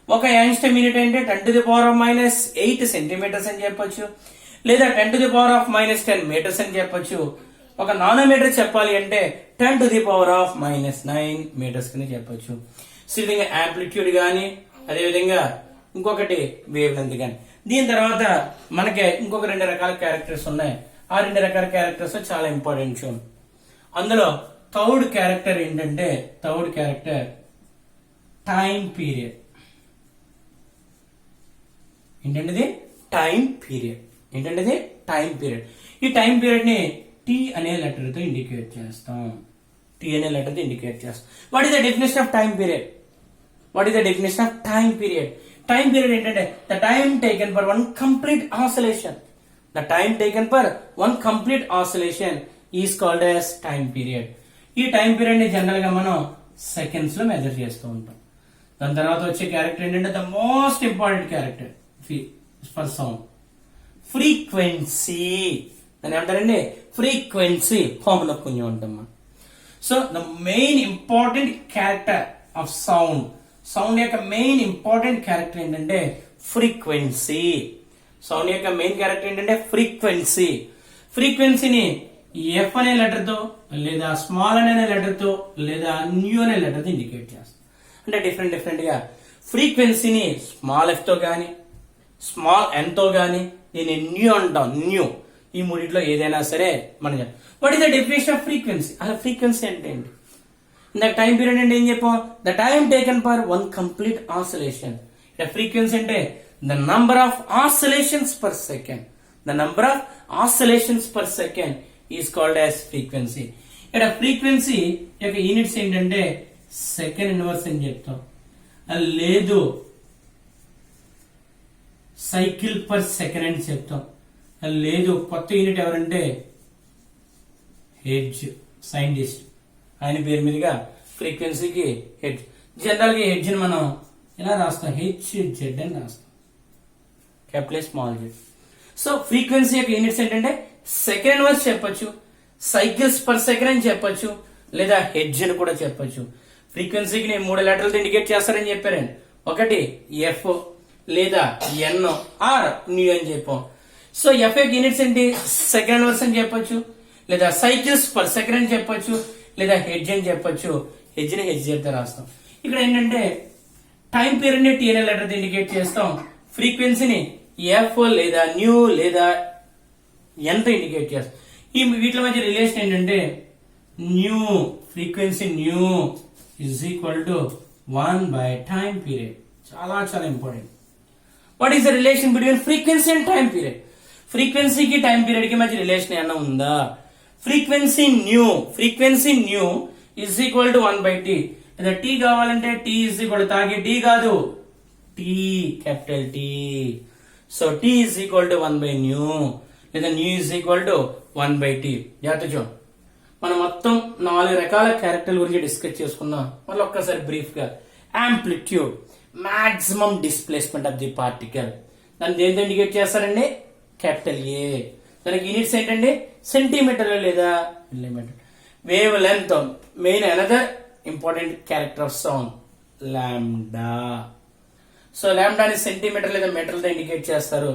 A: ఒక యాంగ్స్టమ్ యూనిట్ అంటే 10⁻⁻8 సెంటీమీటర్స్ అని చెప్పొచ్చు, లేదా 10⁻⁻10 మీటర్స్ అని చెప్పొచ్చు. ఒక నానోమీటర్ చెప్పాలి అంటే 10⁻⁻9 మీటర్స్ కింద చెప్పొచ్చు. సో ఈ విధంగా యాంప్లిట్యూడ్ గానీ, అదేవిధంగా ఇంకొకటి వేవ్ లెంత్ గానీ. దీని తర్వాత మనకి ఇంకొక 2 రకాల క్యారెక్టర్స్ ఉన్నాయి. ఆ 2 రకాల క్యారెక్టర్స్ చాలా ఇంపార్టెంట్. అందులో థర్డ్ క్యారెక్టర్ ఏంటంటే టైం పీరియడ్. ఏంటంటే టైం పీరియడ్. ఈ టైం పీరియడ్ ని T అనే లెటర్ తో ఇండికేట్ చేస్తాం. What is the definition of time period? Time period ఏంటంటే the time taken for one complete oscillation is called as time period. ఈ టైం పీరియడ్ ని జనరల్ గా మనం సెకండ్స్ లో మెజర్ చేస్తూ ఉంటాం. దాని తర్వాత వచ్చే క్యారెక్టర్ ఏంటంటే the most important character for sound, frequency. దాన్ని ఏమంటారండి? ఫ్రీక్వెన్సీ. ఫార్ములా కొంచెం ఉంటాం. So the main important character of sound, sound యొక్క మెయిన్ ఇంపార్టెంట్ క్యారెక్టర్ ఏంటంటే ఫ్రీక్వెన్సీ. సౌండ్ యొక్క మెయిన్ క్యారెక్టర్ ఏంటంటే ఫ్రీక్వెన్సీ. ఫ్రీక్వెన్సీని ఎఫ్ అనే లెటర్ తో లేదా స్మాల్ అనే లెటర్ తో లేదా న్యూ అనే లెటర్ తో ఇండికేట్ చేస్తాం. అంటే డిఫరెంట్ గా ఫ్రీక్వెన్సీని స్మాల్ ఎఫ్ తో గానీ స్మాల్ ఎన్ తో గానీ దీన్ని న్యూ అంటాం. న్యూ. ఈ మూడిట్లో ఏదైనా సరే మనం what is the definition of frequency? అలా ఫ్రీక్వెన్సీ అంటే ఏంటి? ఇందాక టైం పీరియడ్ అంటే ఏం చెప్పాం? The time taken for one complete oscillation. Frequency అంటే the number of oscillations per second. The number of oscillations per second is called as frequency. ఇక్కడ ఫ్రీక్వెన్సీ యొక్క యూనిట్స్ ఏంటంటే సెకండ్ ఇన్వర్స్ అని చెప్తాం. లేదు సైకిల్ పర్ సెకండ్ అని చెప్తాం. లేదు కొత్త యూనిట్ ఎవరంటే హెడ్జ్, సైంటిస్ట్. ఆయన పేరు మీదుగా ఫ్రీక్వెన్సీకి హెడ్జ్. జనరల్ గా హెడ్జ్ ని మనం ఇలా రాస్తాం, HZ అని రాస్తాం, capital small Z. So frequency యొక్క యూనిట్స్ ఏంటంటే సెకండ్ ఇన్వర్స్ చెప్పొచ్చు, సైకిల్స్ పర్ సెకండ్ అని చెప్పొచ్చు, లేదా హెడ్జ్ అని కూడా చెప్పొచ్చు. ఫ్రీక్వెన్సీకి నేను 3 లెటర్లతో ఇండికేట్ చేస్తారని చెప్పారండి. ఒకటి ఎఫ్ లేదా ఎన్ ఆర్ న్యూ అని చెప్పాం. సో ఎఫ్ యొక్క యూనిట్స్ ఏంటి? సెకండ్ ఇన్వర్స్ అని చెప్పొచ్చు, లేదా సైకిల్స్ పర్ సెకండ్ అని చెప్పొచ్చు, లేదా హెడ్జ్ అని చెప్పొచ్చు. హెడ్జ్ ని HZ తో రాస్తాం. ఇక్కడ ఏంటంటే టైం పీరియడ్ ని టీ అనే లెటర్ తో ఇండికేట్ చేస్తాం. ఫ్రీక్వెన్సీని ఎఫ్ లేదా న్యూ లేదా ఎన్ తో ఇండికేట్ చేస్తాం. ఈ వీటి మధ్య రిలేషన్ ఏంటంటే nu, frequency nu is equal to 1 by time period. చాలా చాలా important. What is the relation between frequency and time period? ఫ్రీక్వెన్సీకి టైం పీరియడ్ కి మధ్య రిలేషన్ ఏమన్నా ఉందా? Frequency nu is equal to 1 by t. లేదా టీ కావాలంటే టీ ఇజ్ ఈక్వల్ టు తాగి టీ కాదు, T capital T. So T is equal to 1 by nu, లేదా nu is equal to 1 by t. జాగ్రత్త. మనం మొత్తం 4 రకాల క్యారెక్టర్ల గురించి డిస్కస్ చేసుకున్నాం. మళ్ళీ ఒక్కసారి బ్రీఫ్ గా. Amplitude, maximum displacement of the particle. దాన్ని దేనితో ఇండికేట్ చేస్తారండి? Capital A. దానికి యూనిట్స్ ఏంటండి? సెంటీమీటర్ లేదా millimetre. Wavelength, main another important character of sound, lambda. So లాంబ్డాని సెంటీమీటర్ లేదా మీటర్లతో ఇండికేట్ చేస్తారు.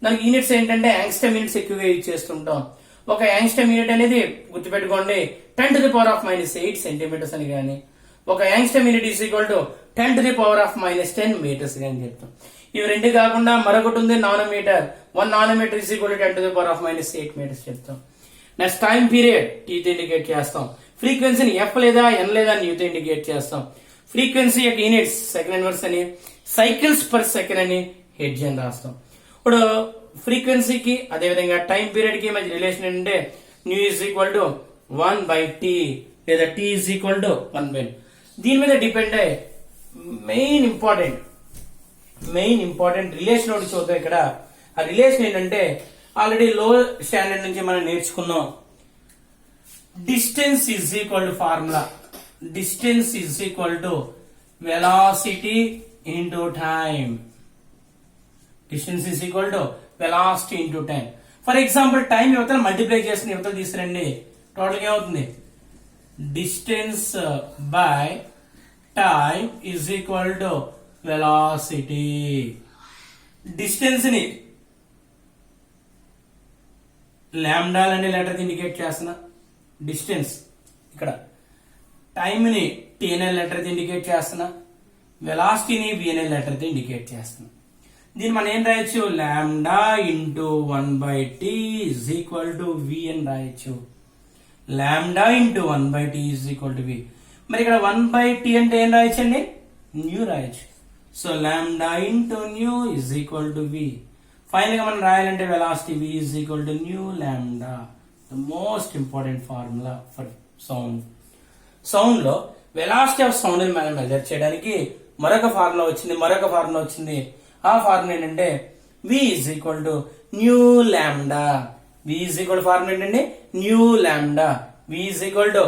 A: దానికి యూనిట్స్ ఏంటంటే యాంగ్స్టమ్ యూనిట్స్ ఎక్కువగా యూజ్ చేస్తుంటాం. ఒక యాంగ్స్టమ్ యూనిట్ అనేది గుర్తుపెట్టుకోండి 10⁻⁸ సెంటీమీటర్స్ అని కానీ, ఒక angstrom unit is equal to 10⁻⁻10 metres అని చెప్తాం. ఇవి రెండు కాకుండా మరొకటి ఉంది nanometre. 1 nanometre is equal to 10⁻⁸ metres చెప్తాం. నెక్స్ట్ టైం పీరియడ్ టీతో ఇండికేట్ చేస్తాం. ఫ్రీక్వెన్సీని ఎఫ్ లేదా ఎన్ లేదా న్యూతో ఇండికేట్ చేస్తాం. ఫ్రీక్వెన్సీ యొక్క యూనిట్స్ సెకండ్ ఇన్వర్స్ అని, సైకిల్స్ పర్ సెకండ్ అని, హెడ్జ్ అని రాస్తాం. ఇప్పుడు ఫ్రీక్వెన్సీకి అదేవిధంగా టైం పీరియడ్ కి మధ్య రిలేషన్ ఏంటంటే new is equal to 1 by t లేదా t is equal to 1 by. దీని మీద డిపెండ్ అయ్యి మెయిన్ ఇంపార్టెంట్ రిలేషన్ ఒకటి చూద్దాం. ఇక్కడ ఆ రిలేషన్ ఏంటంటే ఆల్రెడీ లో స్టాండర్డ్ నుంచి మనం నేర్చుకున్నాం. Distance is equal to formula. Distance is equal to velocity into time. Distance is equal to velocity into time. For example time యువతల మల్టిప్లై చేసిన యువతలు తీసుకురండి. టోటల్ ఏమవుతుంది? Distance by time is equal to velocity. Distance ని లాంబ్డా అనే లెటర్ ఇండికేట్ చేస్తున్నా. డిస్టెన్స్ ఇక్కడ టైం ని టీ అనే లెటర్ ఇండికేట్ చేస్తున్నా. వెలాసిటీని బి అనే లెటర్ ఇండికేట్ చేస్తున్నా. దీన్ని మనం ఏం రాయొచ్చు? Lambda into 1 by t is equal to v అని రాయొచ్చు. Lambda into 1 by t is equal to v. మరి ఇక్కడ 1 by t అంటే ఏం రాయొచ్చండి? న్యూ రాయొచ్చు. So lambda into new is equal to v. Final గా మనం రాయాలంటే velocity v is equal to nu lambda. The most important formula for sound. Sound లో వెలాసిటీ ఆఫ్ సౌండ్ ని మనం మెజర్ చేయడానికి మరొక ఫార్ములా వచ్చింది. ఆ ఫార్ములా ఏంటంటే v is equal to nu lambda. v is equal formula ఏంటంటే nu lambda. V is equal to,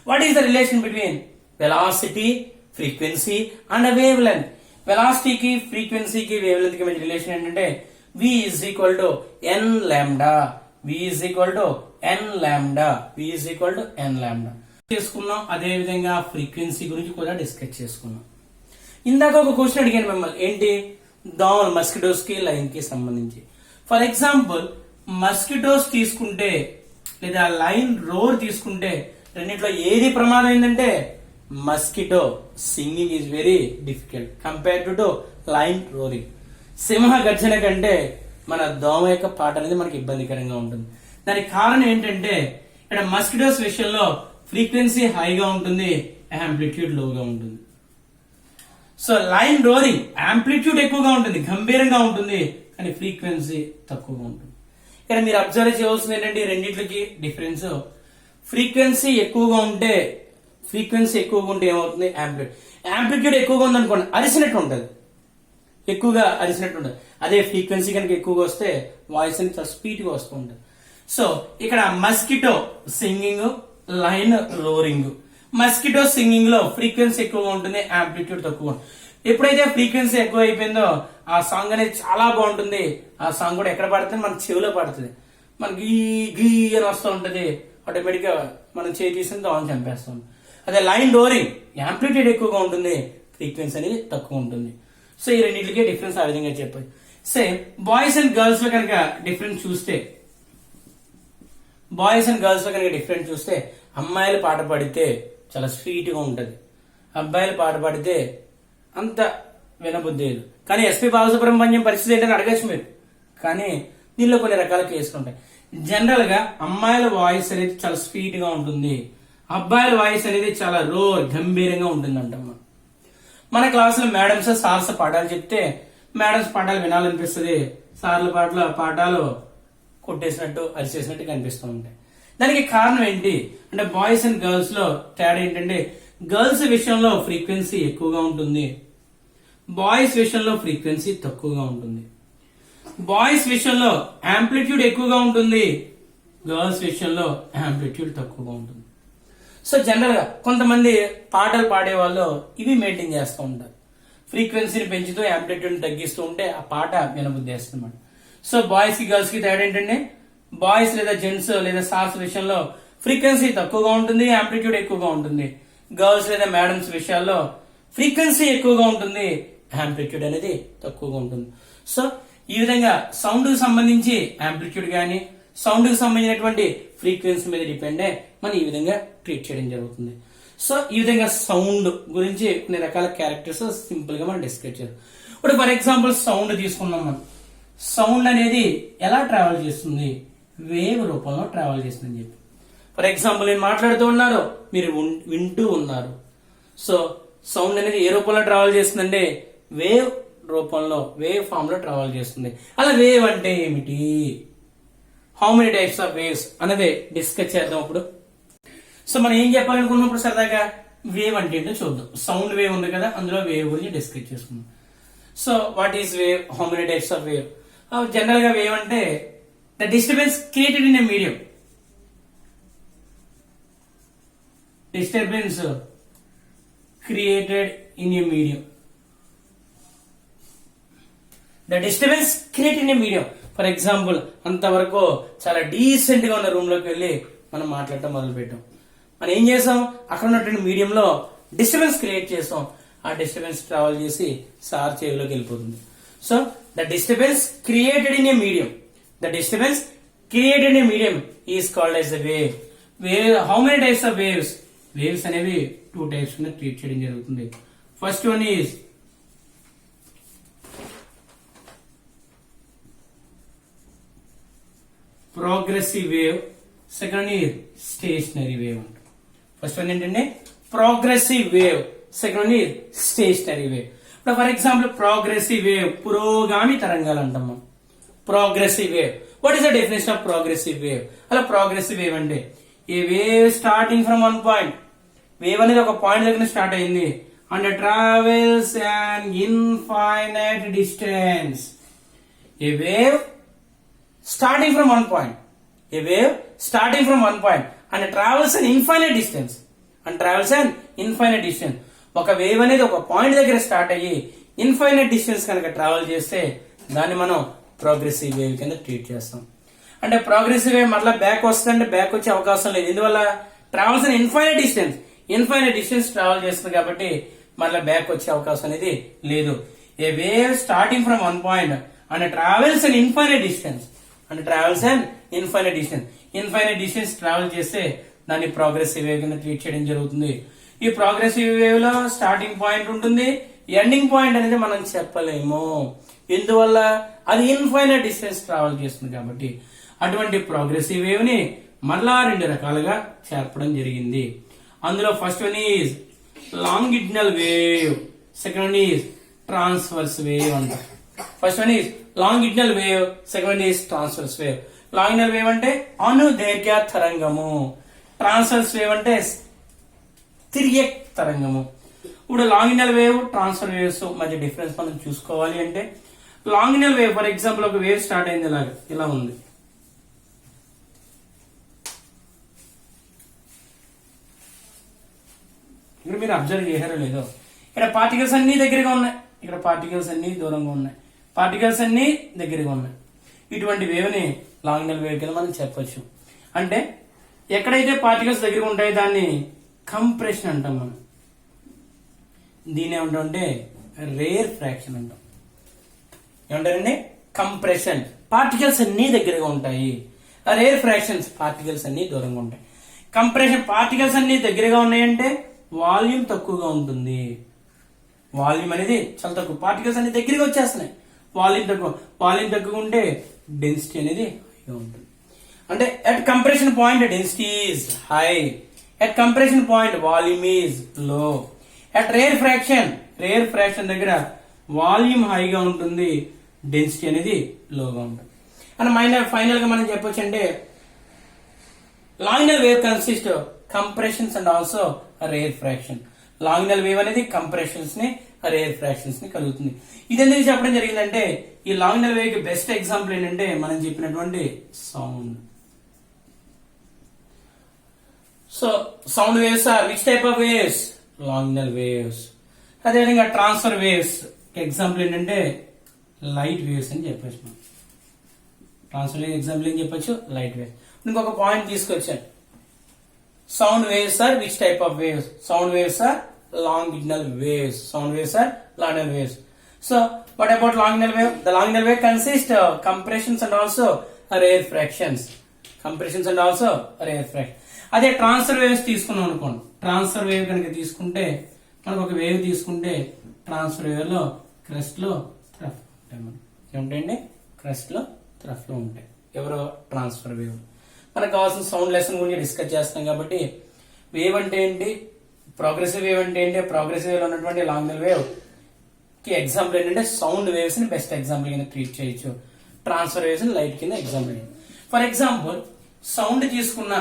A: what is the relation between velocity, frequency and a wavelength? Velocity की frequency की wavelength की मध्य relation ఏంటంటే V is equal to n lambda. V is equal to n lambda. V is equal to n lambda. చేసుకున్నాం. అదే విధంగా ఫ్రీక్వెన్సీ గురించి కూడా డిస్కస్ చేసుకున్నాం. ఇందాక ఒక క్వశ్చన్ అడిగాను మిమ్మల్ని, ఏంటి దోమలు మస్కిటోస్ కి లైన్ కి సంబంధించి. ఫర్ ఎగ్జాంపుల్ మస్కిటోస్ తీసుకుంటే లేదా లైన్ రోర్ తీసుకుంటే రెండిట్లో ఏది ప్రమాదం ఏంటంటే mosquito singing is very difficult compare to lion roaring. సింహ గర్జన కంటే మన దోమ యొక్క పాట అనేది మనకి ఇబ్బందికరంగా ఉంటుంది. దానికి కారణం ఏంటంటే ఇక్కడ మస్కిటోస్ విషయంలో ఫ్రీక్వెన్సీ హైగా ఉంటుంది, యాంప్లిట్యూడ్ లోగా ఉంటుంది. సో లైన్ రోరింగ్ యాంప్లిట్యూడ్ ఎక్కువగా ఉంటుంది, గంభీరంగా ఉంటుంది, కానీ ఫ్రీక్వెన్సీ తక్కువగా ఉంటుంది. ఇక్కడ మీరు అబ్జర్వ్ చేయవలసింది ఏంటంటే రెండింటికి డిఫరెన్స్. ఫ్రీక్వెన్సీ ఎక్కువగా ఉంటే ఏమవుతుంది, యాంప్లిట్యూడ్ ఎక్కువగా ఉంది అనుకోండి అరిసినట్టు ఉంటుంది, ఎక్కువగా అరిసినట్టు ఉంటుంది. అదే ఫ్రీక్వెన్సీ కనుక ఎక్కువగా వస్తే వాయిస్ అని చాలా స్పీడ్ గా వస్తూ ఉంటుంది. సో ఇక్కడ mosquito singing, line roaring. Mosquito singing లో ఫ్రీక్వెన్సీ ఎక్కువగా ఉంటుంది, యాంప్లిట్యూడ్ తక్కువ ఉంటుంది. ఎప్పుడైతే ఫ్రీక్వెన్సీ ఎక్కువ అయిపోయిందో ఆ సాంగ్ అనేది చాలా బాగుంటుంది. ఆ సాంగ్ కూడా ఎక్కడ పడుతుంది, మన చెవిలో పడుతుంది, మనకి గీ అని వస్తూ ఉంటది, ఆటోమేటిక్ గా మనం చేయి తీసుకుని దోమని చంపేస్తాం. అదే లైన్ రోరింగ్ యాంప్లిట్యూడ్ ఎక్కువగా ఉంటుంది, ఫ్రీక్వెన్సీ అనేది తక్కువ ఉంటుంది. సో ఈ రెండింటికి డిఫరెన్స్ ఆ విధంగా చెప్పాలి. సేమ్ బాయ్స్ అండ్ గర్ల్స్ లో కనుక డిఫరెన్స్ చూస్తే అమ్మాయిలు పాట పాడితే చాలా స్వీట్ గా ఉంటది, అబ్బాయిలు పాట పాడితే అంత వినబుద్ధి లేదు. కానీ ఎస్పీ బాలసుబ్రహ్మణ్యం పరిస్థితి ఏంటని అడగచ్చు మీరు, కానీ దీనిలో కొన్ని రకాల కేసులు ఉంటాయి. జనరల్ గా అమ్మాయిల వాయిస్ అనేది చాలా స్వీట్ గా ఉంటుంది, అబ్బాయిల వాయిస్ అనేది చాలా గంభీరంగా ఉంటుంది అంటమ్మా. మన క్లాసులో మేడమ్స్ సార్స్ పాఠాలు చెప్తే మేడమ్స్ పాఠాలు వినాలనిపిస్తుంది, సార్ల పాఠాలు కొట్టేసినట్టు అరిచేసినట్టు కనిపిస్తూ ఉంటాయి. దానికి కారణం ఏంటి అంటే బాయ్స్ అండ్ గర్ల్స్ లో తేడా ఏంటంటే గర్ల్స్ విషయంలో ఫ్రీక్వెన్సీ ఎక్కువగా ఉంటుంది, బాయ్స్ విషయంలో ఫ్రీక్వెన్సీ తక్కువగా ఉంటుంది. బాయ్స్ విషయంలో యాంప్లిట్యూడ్ ఎక్కువగా ఉంటుంది, గర్ల్స్ విషయంలో యాంప్లిట్యూడ్ తక్కువగా ఉంటుంది. సో జనరల్ గా కొంతమంది పాటలు పాడే వాళ్ళు ఇవి మెయింటైన్ చేస్తూ ఉంటారు, ఫ్రీక్వెన్సీని పెంచుతూ యాంప్లిట్యూడ్ తగ్గిస్తూ ఉంటే ఆ పాట వినబుద్ధి వేస్తుంది. సో బాయ్స్ కి గర్ల్స్ కి తేడా ఏంటంటే బాయ్స్ లేదా జెంట్స్ లేదా సార్స్ విషయంలో ఫ్రీక్వెన్సీ తక్కువగా ఉంటుంది, యాంప్లిట్యూడ్ ఎక్కువగా ఉంటుంది. గర్ల్స్ లేదా మేడమ్స్ విషయాల్లో ఫ్రీక్వెన్సీ ఎక్కువగా ఉంటుంది, యాంప్లిట్యూడ్ అనేది తక్కువగా ఉంటుంది. సో ఈ విధంగా సౌండ్ కు సంబంధించి యాంప్లిట్యూడ్ గానీ సౌండ్ కు సంబంధించినటువంటి ఫ్రీక్వెన్సీ మీద డిపెండ్ అయ్యి మనం ఈ విధంగా ట్రీట్ చేయడం జరుగుతుంది. సో ఈ విధంగా సౌండ్ గురించి కొన్ని రకాల క్యారెక్టర్స్ సింపుల్ గా మనం డిస్కస్ చేయాలి. ఇప్పుడు ఫర్ ఎగ్జాంపుల్ సౌండ్ తీసుకున్నాం మనం. సౌండ్ అనేది ఎలా ట్రావెల్ చేస్తుంది, వేవ్ రూపంలో ట్రావెల్ చేస్తుందని చెప్పి. ఫర్ ఎగ్జాంపుల్ నేను మాట్లాడుతూ ఉన్నారు, మీరు వింటూ ఉన్నారు. సో సౌండ్ అనేది ఏ రూపంలో ట్రావెల్ చేస్తుందంటే వేవ్ రూపంలో, వేవ్ ఫామ్ లో ట్రావెల్ చేస్తుంది. అలా వేవ్ అంటే ఏమిటి, how many types of waves అనేది డిస్కస్ చేద్దాం ఇప్పుడు. సో మనం ఏం చెప్పాలనుకున్నప్పుడు సరదాగా వేవ్ అంటే ఏంటో చూద్దాం. సౌండ్ వేవ్ ఉంది కదా, అందులో వేవ్ గురించి డిస్కస్ చేసుకుందాం. So what is wave, how many types of wave. General గా వేవ్ అంటే the disturbance created in a medium. Disturbance created in a medium. The disturbance created in a medium. For example అంతవరకు చాలా డీసెంట్ గా ఉన్న రూమ్ లోకి వెళ్ళి మనం మాట్లాడటం మొదలు పెట్టాం. మనం ఏం చేసాం, అక్కడ ఉన్నటువంటి మీడియంలో డిస్టర్బెన్స్ క్రియేట్ చేసాం. ఆ డిస్టర్బెన్స్ ట్రావెల్ చేసి సార్ చెవిలోకి వెళ్ళిపోతుంది. So the disturbance created in a medium, is called as a wave. How many types of waves, waves అనేవి 2 టైప్స్ ట్రీట్ చేయడం జరుగుతుంది. First one is progressive wave, second is stationery wave అంట. ఫస్ట్ వన్ ఏంటంటే progressive wave, second one is stationery wave. ఇప్పుడు ఫర్ ఎగ్జాంపుల్ ప్రోగ్రెసివ్ వేవ్, పురోగామి తరంగాలు అంటాం మనం. Progressive wave, what is the definition of progressive wave? అలా ప్రోగ్రెసివ్ వేవ్ అంటే a wave starting from one point, wave అనేది ఒక పాయింట్ దగ్గర స్టార్ట్ అయింది and travels an infinite distance. A wave starting from one point and travels an infinite distance ఒక వేవ్ అనేది ఒక పాయింట్ దగ్గర స్టార్ట్ అయ్యి ఇన్ఫైనైట్ డిస్టెన్స్ కనుక ట్రావెల్ చేస్తే దాన్ని మనం ప్రోగ్రెసివ్ వేవ్ కింద ట్రీట్ చేస్తాం. అంటే ప్రోగ్రెసివ్ వేవ్ మళ్ళీ బ్యాక్ వస్తుందంటే బ్యాక్ వచ్చే అవకాశం లేదు. ఎందువల్ల travels an infinite distance travel చేస్తుంది కాబట్టి మళ్ళీ బ్యాక్ వచ్చే అవకాశం అనేది లేదు. A wave starting from one point and travels an infinite distance travel చేస్తే దాన్ని ప్రోగ్రెసివ్ వేవ్ కింద ట్రీట్ చేయడం జరుగుతుంది. ఈ ప్రోగ్రెసివ్ వేవ్ లో స్టార్టింగ్ పాయింట్ ఉంటుంది, ఎండింగ్ పాయింట్ అనేది మనం చెప్పలేము. ఎందువల్ల అది ఇన్ఫైనైట్ డిస్టెన్స్ ట్రావెల్ చేస్తుంది కాబట్టి. అటువంటి ప్రోగ్రెసివ్ వేవ్ ని మరలా 2 రకాలుగా చేర్పడం జరిగింది. అందులో first one is longitudinal wave, second one is transverse wave అంట. First one is longitudinal wave, second one is transverse wave. Longitudinal wave అంటే అనుదైర్ఘ్య తరంగము, ట్రాన్స్వర్స్ వేవ్ అంటే తిర్యక్ తరంగము. ఇప్పుడు లాంగిడ్నల్ వేవ్, ట్రాన్స్ఫర్ వేవ్స్ మధ్య డిఫరెన్స్ మనం చూసుకోవాలి అంటే, లాంగిడ్నల్ వేవ్ ఫర్ ఎగ్జాంపుల్ ఒక వేవ్ స్టార్ట్ అయింది ఇలా ఉంది. ఇక్కడ మీరు అబ్జర్వ్ చేశారో లేదో, ఇక్కడ పార్టికల్స్ అన్ని దగ్గరగా ఉన్నాయి, ఇక్కడ పార్టికల్స్ అన్ని దూరంగా ఉన్నాయి, పార్టికల్స్ అన్ని దగ్గరగా ఉన్నాయి. ఇటువంటి వేవ్ ని లాంగిడ్నల్ వేవ్ కింద మనం చెప్పొచ్చు. అంటే ఎక్కడైతే పార్టికల్స్ దగ్గర ఉంటాయో దాన్ని కంప్రెషన్ అంటాం మనం. దీని ఏమంటామంటే రేర్ ఫ్రాక్షన్ అంటాం. ఏమంటారండి? కంప్రెషన్, పార్టికల్స్ అన్ని దగ్గరగా ఉంటాయి. రేర్ ఫ్రాక్షన్స్, పార్టికల్స్ అన్ని దూరంగా ఉంటాయి. కంప్రెషన్, పార్టికల్స్ అన్ని దగ్గరగా ఉన్నాయంటే వాల్యూమ్ తక్కువగా ఉంటుంది. వాల్యూమ్ అనేది చాలా తక్కువ, పార్టికల్స్ అన్ని దగ్గరగా వచ్చేస్తున్నాయి, వాల్యూమ్ తక్కువ ఉంటే డెన్సిటీ అనేది హైగా ఉంటుంది. అంటే at compression point density is high, at compression point volume is low. At rare fraction దగ్గర వాల్యూమ్ హైగా ఉంటుంది, డెన్సిటీ అనేది లోగా ఉంటుంది. అండ్ ఫైనల్ గా మనం చెప్పొచ్చు అంటే longitudinal wave consist compressions and also rare fraction. Longitudinal wave అనేది కంప్రెషన్స్ ని, రేర్ ఫ్రాక్షన్స్ ని కలుగుతుంది. ఇది ఎందుకు చెప్పడం జరిగిందంటే ఈ లాంగిడ్నల్ వేవ్ కి బెస్ట్ ఎగ్జాంపుల్ ఏంటంటే మనం చెప్పినటువంటి sound. So sound waves are which type of waves? Longitudinal waves. అదేవిధంగా ట్రాన్స్ఫర్ వేవ్స్ ఎగ్జాంపుల్ ఏంటంటే లైట్ వేవ్స్ అని చెప్పచ్చు. మనం ట్రాన్స్ఫర్ వేవ్ ఎగ్జాంపుల్ ఏం చెప్పొచ్చు? Light waves. ఇంకొక పాయింట్ తీసుకొచ్చాను, sound waves are which type of waves? Sound waves are longitudinal waves. So what about longitudinal wave? The longitudinal wave consists of compressions and also rare fractions. అదే ట్రాన్స్ఫర్ వేవ్స్ తీసుకున్నాం అనుకోండి. ట్రాన్స్ఫర్ వేవ్ కనుక తీసుకుంటే మనకు ఒక వేవ్ తీసుకుంటే ట్రాన్స్ఫర్ వేవ్ లో క్రెస్ట్ లో థ్రఫ్ ఉంటాయి. ఏమిటండి? క్రెస్ట్ లో థ్రఫ్ లో ఉంటాయి. ఎవరో ట్రాన్స్ఫర్ వేవ్. మనకు కావాల్సిన సౌండ్ లెసన్ గురించి డిస్కస్ చేస్తాం కాబట్టి వేవ్ అంటే ఏంటి, ప్రోగ్రెసివ్ వేవ్ అంటే ఏంటి, ప్రోగ్రెసివ్ వేవ్ లో ఉన్నటువంటి లాంగిడ్నల్ వేవ్ కి ఎగ్జాంపుల్ ఏంటంటే సౌండ్ వేవ్స్ ని బెస్ట్ ఎగ్జాంపుల్ కింద ట్రీట్ చేయొచ్చు, ట్రాన్స్ఫర్ వేవ్స్ ని లైట్ కింద ఎగ్జాంపుల్. ఫర్ ఎగ్జాంపుల్ సౌండ్ తీసుకున్న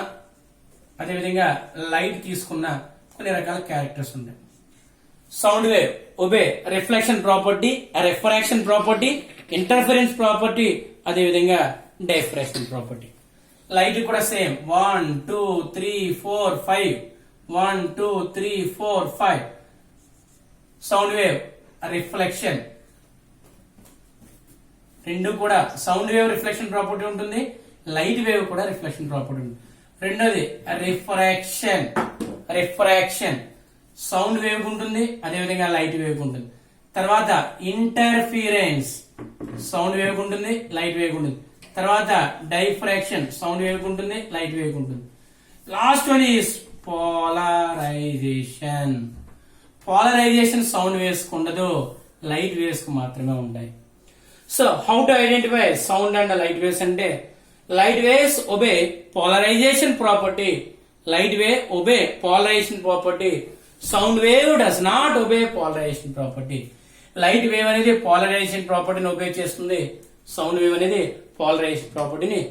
A: అదేవిధంగా లైట్ తీసుకున్న కొన్ని రకాల క్యారెక్టర్స్ ఉంటాయి. Sound wave obey reflection property, refraction property, interference property, అదేవిధంగా డైఫ్రాక్షన్ ప్రాపర్టీ. లైట్ కూడా సేమ్ 1 2 3 4 5 1 2 3 4 5. సౌండ్ వేవ్ రిఫ్లెక్షన్, రెండు కూడా సౌండ్ వేవ్ రిఫ్లెక్షన్ ప్రాపర్టీ ఉంటుంది, లైట్ వేవ్ కూడా రిఫ్లెక్షన్ ప్రాపర్టీ ఉంటుంది. రెండోది రిఫ్రాక్షన్ సౌండ్ వేవ్ ఉంటుంది, అదేవిధంగా లైట్ వేవ్ ఉంటుంది. తర్వాత ఇంటర్ఫిరెన్స్ సౌండ్ వేవ్ ఉంటుంది, లైట్ వేవ్ ఉంటుంది. తర్వాత డైఫ్రాక్షన్ సౌండ్ వేవ్ ఉంటుంది, లైట్ వేవ్ ఉంటుంది. Last one is polarisation sound waves కు ఉండదు, లైట్ వేవ్స్ కు మాత్రమే ఉంటాయి. So how to identify sound and light waves అంటే light waves obey polarisation property, light wave obey polarisation property, sound wave does not obey polarisation property. Light wave అనేది పోలరైజేషన్ ప్రాపర్టీని ఒబే చేస్తుంది, సౌండ్ వేవ్ అనేది పోలరైజేషన్ ప్రాపర్టీని